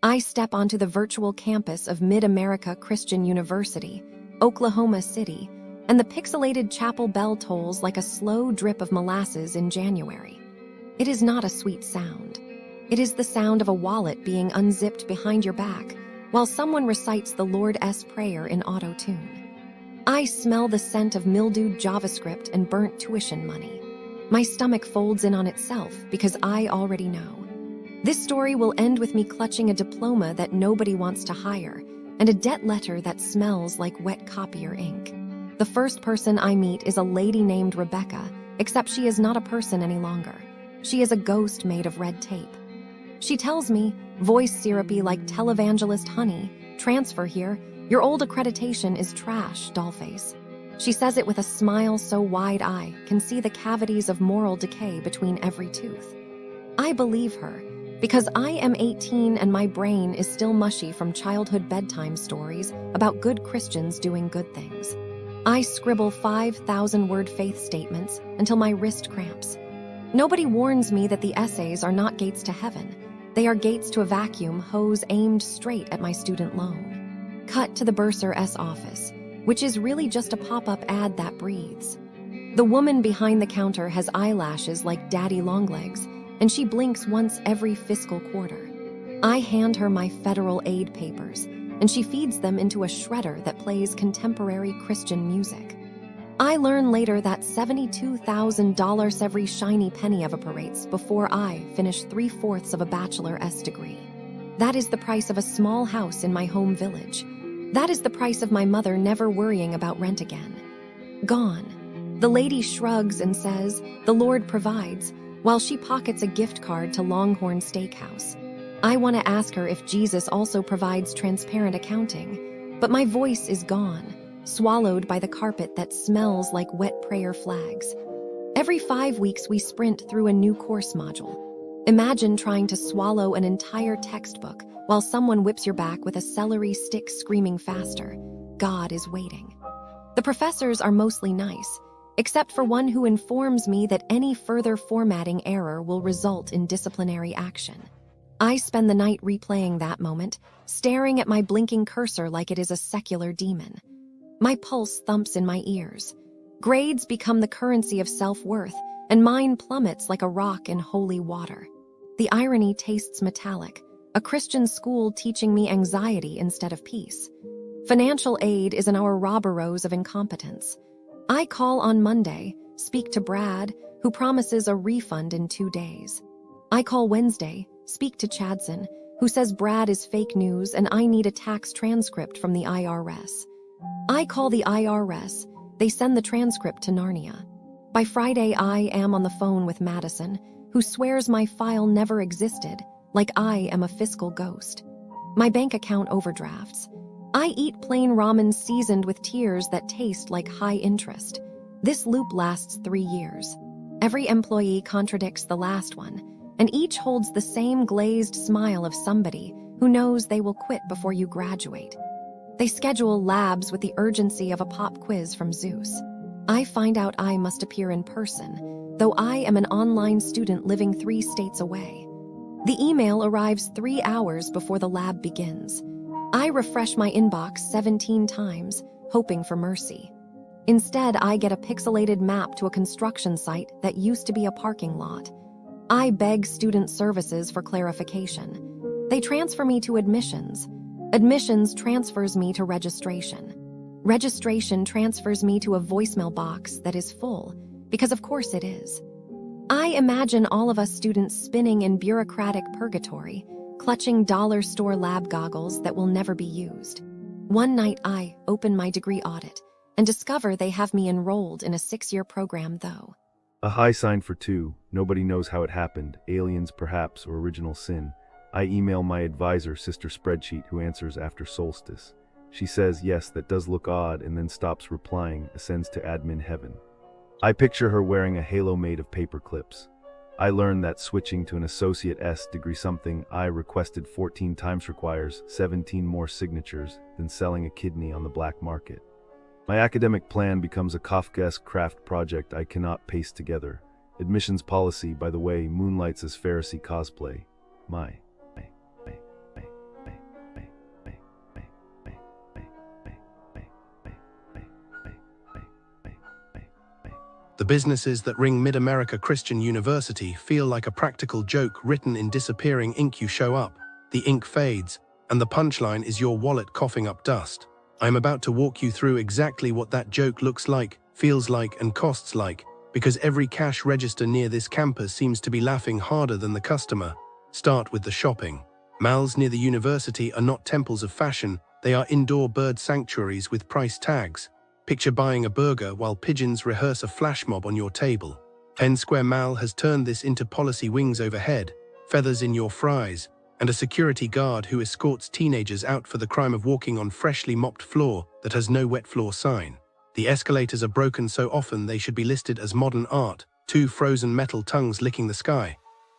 I step onto the virtual campus of Mid-America Christian University, Oklahoma City, and the pixelated chapel bell tolls like a slow drip of molasses in January. It is not a sweet sound. It is the sound of a wallet being unzipped behind your back while someone recites the Lord's Prayer in auto-tune. I smell the scent of mildewed JavaScript and burnt tuition money. My stomach folds in on itself because I already know. This story will end with me clutching a diploma that nobody wants to hire and a debt letter that smells like wet copier ink. The first person I meet is a lady named Rebecca, except she is not a person any longer. She is a ghost made of red tape. She tells me, voice syrupy like televangelist honey, transfer here, your old accreditation is trash, dollface. She says it with a smile so wide I can see the cavities of moral decay between every tooth. I believe her, because I am 18 and my brain is still mushy from childhood bedtime stories about good Christians doing good things. I scribble 5,000-word faith statements until my wrist cramps. Nobody warns me that the essays are not gates to heaven. They are gates to a vacuum hose aimed straight at my student loan. Cut to the Bursar's office, which is really just a pop-up ad that breathes. The woman behind the counter has eyelashes like daddy longlegs, and she blinks once every fiscal quarter. I hand her my federal aid papers, and she feeds them into a shredder that plays contemporary Christian music. I learn later that $72,000 every shiny penny evaporates before I finish 3/4 of a bachelor's degree. That is the price of a small house in my home village. That is the price of my mother never worrying about rent again. Gone. The lady shrugs and says, "The Lord provides," while she pockets a gift card to Longhorn Steakhouse. I want to ask her if Jesus also provides transparent accounting, but my voice is gone, swallowed by the carpet that smells like wet prayer flags. Every 5 weeks we sprint through a new course module. Imagine trying to swallow an entire textbook while someone whips your back with a celery stick screaming faster. God is waiting. The professors are mostly nice, except for one who informs me that any further formatting error will result in disciplinary action. I spend the night replaying that moment, staring at my blinking cursor like it is a secular demon. My pulse thumps in my ears. Grades become the currency of self-worth, and mine plummets like a rock in holy water. The irony tastes metallic, a Christian school teaching me anxiety instead of peace. Financial aid is an Ouroboros of incompetence. I call on Monday, speak to Brad, who promises a refund in 2 days. I call Wednesday, speak to Chadson, who says Brad is fake news and I need a tax transcript from the IRS. I call the IRS, they send the transcript to Narnia. By Friday, I am on the phone with Madison, who swears my file never existed, like I am a fiscal ghost. My bank account overdrafts. I eat plain ramen seasoned with tears that taste like high interest. This loop lasts 3 years. Every employee contradicts the last one, and each holds the same glazed smile of somebody who knows they will quit before you graduate. They schedule labs with the urgency of a pop quiz from Zeus. I find out I must appear in person, though I am an online student living 3 states away. The email arrives 3 hours before the lab begins. I refresh my inbox 17 times, hoping for mercy. Instead, I get a pixelated map to a construction site that used to be a parking lot. I beg student services for clarification. They transfer me to admissions. Admissions transfers me to registration. Registration transfers me to a voicemail box that is full, because of course it is. I imagine all of us students spinning in bureaucratic purgatory, clutching dollar store lab goggles that will never be used. One night I open my degree audit and discover they have me enrolled in a 6-year program though. A high sign for 2. Nobody knows how it happened. Aliens, perhaps, or original sin. I email my advisor, Sister Spreadsheet, who answers after solstice. She says, yes, that does look odd, and then stops replying, ascends to admin heaven. I picture her wearing a halo made of paper clips. I learn that switching to an associate's degree, something I requested 14 times, requires 17 more signatures than selling a kidney on the black market. My academic plan becomes a Kafkaesque craft project I cannot paste together. Admissions policy, by the way, moonlights as Pharisee cosplay. My. The businesses that ring Mid-America Christian University feel like a practical joke written in disappearing ink. You show up, the ink fades, and the punchline is your wallet coughing up dust. I'm about to walk you through exactly what that joke looks like, feels like, and costs like, because every cash register near this campus seems to be laughing harder than the customer. Start with the shopping. Malls near the university are not temples of fashion, they are indoor bird sanctuaries with price tags. Picture buying a burger while pigeons rehearse a flash mob on your table. Penn Square Mall has turned this into policy wings overhead, feathers in your fries, and a security guard who escorts teenagers out for the crime of walking on freshly mopped floor that has no wet floor sign. The escalators are broken so often they should be listed as modern art, two frozen metal tongues licking the sky.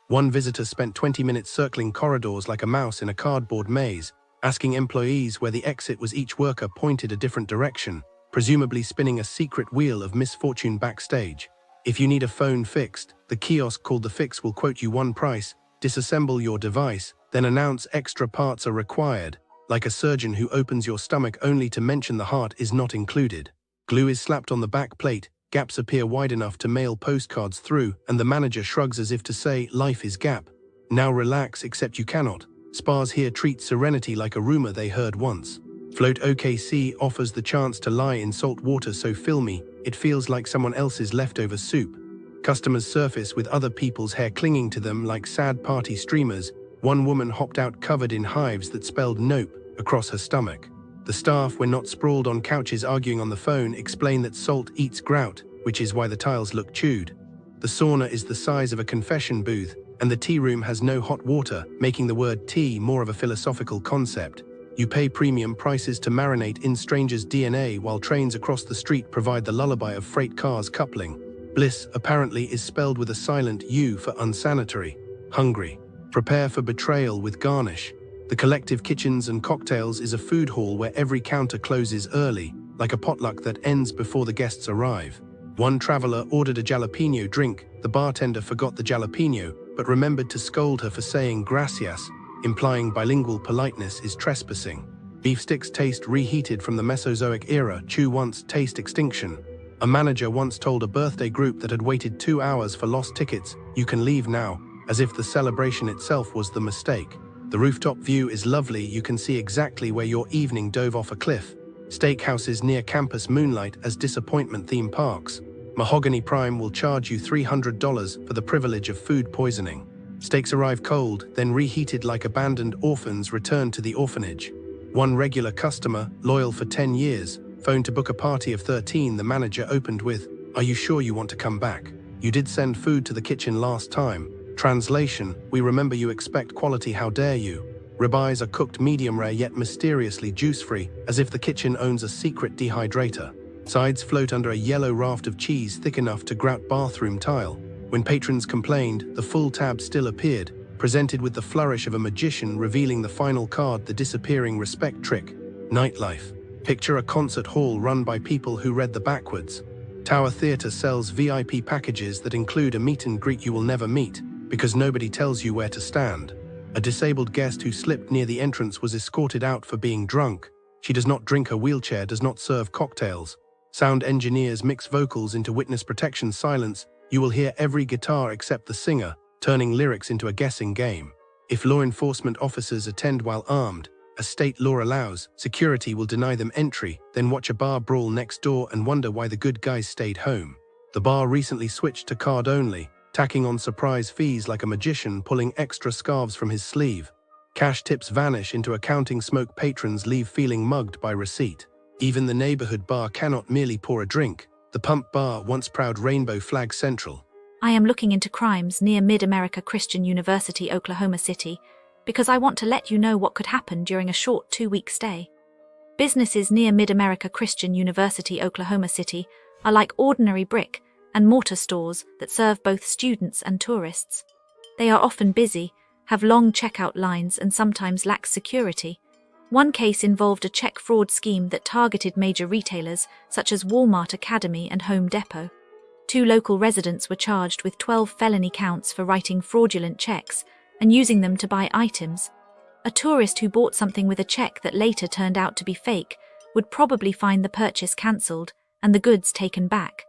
One visitor spent 20 minutes circling corridors like a mouse in a cardboard maze, asking employees where the exit was. Each worker pointed a different direction, presumably spinning a secret wheel of misfortune backstage. If you need a phone fixed, the kiosk called The Fix will quote you one price, disassemble your device, then announce extra parts are required, like a surgeon who opens your stomach only to mention the heart is not included. Glue is slapped on the back plate, gaps appear wide enough to mail postcards through, and the manager shrugs as if to say, life is gap. Now relax, except you cannot. Spas here treat serenity like a rumor they heard once. Float OKC offers the chance to lie in salt water so filmy, it feels like someone else's leftover soup. Customers surface with other people's hair clinging to them like sad party streamers. One woman hopped out covered in hives that spelled nope across her stomach. The staff, when not sprawled on couches arguing on the phone, explain that salt eats grout, which is why the tiles look chewed. The sauna is the size of a confession booth, and the tea room has no hot water, making the word tea more of a philosophical concept. You pay premium prices to marinate in strangers' DNA while trains across the street provide the lullaby of freight cars coupling. Bliss, apparently, is spelled with a silent U for unsanitary. Hungry. Prepare for betrayal with garnish. The collective kitchens and cocktails is a food hall where every counter closes early, like a potluck that ends before the guests arrive. One traveler ordered a jalapeno drink. The bartender forgot the jalapeno, but remembered to scold her for saying gracias, implying bilingual politeness is trespassing. Beef sticks taste reheated from the Mesozoic era, chew once, taste extinction. A manager once told a birthday group that had waited 2 hours for lost tickets, you can leave now, as if the celebration itself was the mistake. The rooftop view is lovely, you can see exactly where your evening dove off a cliff. Steakhouses near campus moonlight as disappointment theme parks. Mahogany Prime will charge you $300 for the privilege of food poisoning. Steaks arrive cold, then reheated like abandoned orphans return to the orphanage. One regular customer, loyal for 10 years, phoned to book a party of 13. The manager opened with, "Are you sure you want to come back? You did send food to the kitchen last time." Translation, "We remember you expect quality, how dare you?" Ribeyes are cooked medium rare yet mysteriously juice-free, as if the kitchen owns a secret dehydrator. Sides float under a yellow raft of cheese thick enough to grout bathroom tile. When patrons complained, the full tab still appeared, presented with the flourish of a magician revealing the final card, the disappearing respect trick. Nightlife. Picture a concert hall run by people who read the backwards. Tower Theatre sells VIP packages that include a meet and greet you will never meet, because nobody tells you where to stand. A disabled guest who slipped near the entrance was escorted out for being drunk. She does not drink, her wheelchair does not serve cocktails. Sound engineers mix vocals into witness protection silence. You will hear every guitar except the singer, turning lyrics into a guessing game. If law enforcement officers attend while armed, as state law allows, security will deny them entry, then watch a bar brawl next door and wonder why the good guys stayed home. The bar recently switched to card only, tacking on surprise fees like a magician pulling extra scarves from his sleeve. Cash tips vanish into accounting smoke, patrons leave feeling mugged by receipt. Even the neighborhood bar cannot merely pour a drink. The Pump Bar, once proud Rainbow Flag Central. I am looking into crimes near Mid-America Christian University, Oklahoma City, because I want to let you know what could happen during a short 2-week stay. Businesses near Mid-America Christian University, Oklahoma City, are like ordinary brick and mortar stores that serve both students and tourists. They are often busy, have long checkout lines, and sometimes lack security. One case involved a check fraud scheme that targeted major retailers such as Walmart, Academy, and Home Depot. 2 local residents were charged with 12 felony counts for writing fraudulent checks and using them to buy items. A tourist who bought something with a check that later turned out to be fake would probably find the purchase cancelled and the goods taken back.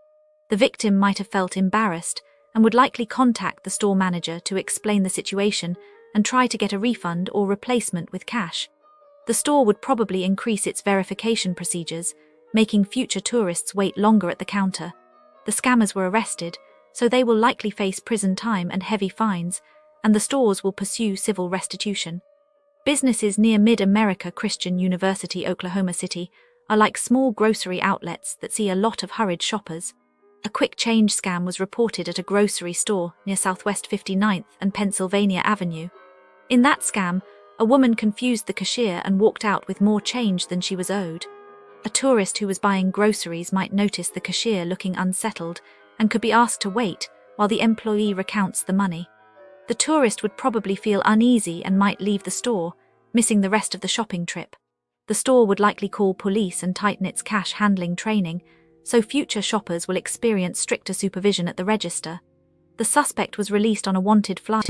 The victim might have felt embarrassed and would likely contact the store manager to explain the situation and try to get a refund or replacement with cash. The store would probably increase its verification procedures, making future tourists wait longer at the counter. The scammers were arrested, so they will likely face prison time and heavy fines, and the stores will pursue civil restitution. Businesses near Mid-America Christian University, Oklahoma City, are like small grocery outlets that see a lot of hurried shoppers. A quick change scam was reported at a grocery store near Southwest 59th and Pennsylvania Avenue. In that scam, a woman confused the cashier and walked out with more change than she was owed. A tourist who was buying groceries might notice the cashier looking unsettled and could be asked to wait while the employee recounts the money. The tourist would probably feel uneasy and might leave the store, missing the rest of the shopping trip. The store would likely call police and tighten its cash handling training, so future shoppers will experience stricter supervision at the register. The suspect was released on a wanted flight.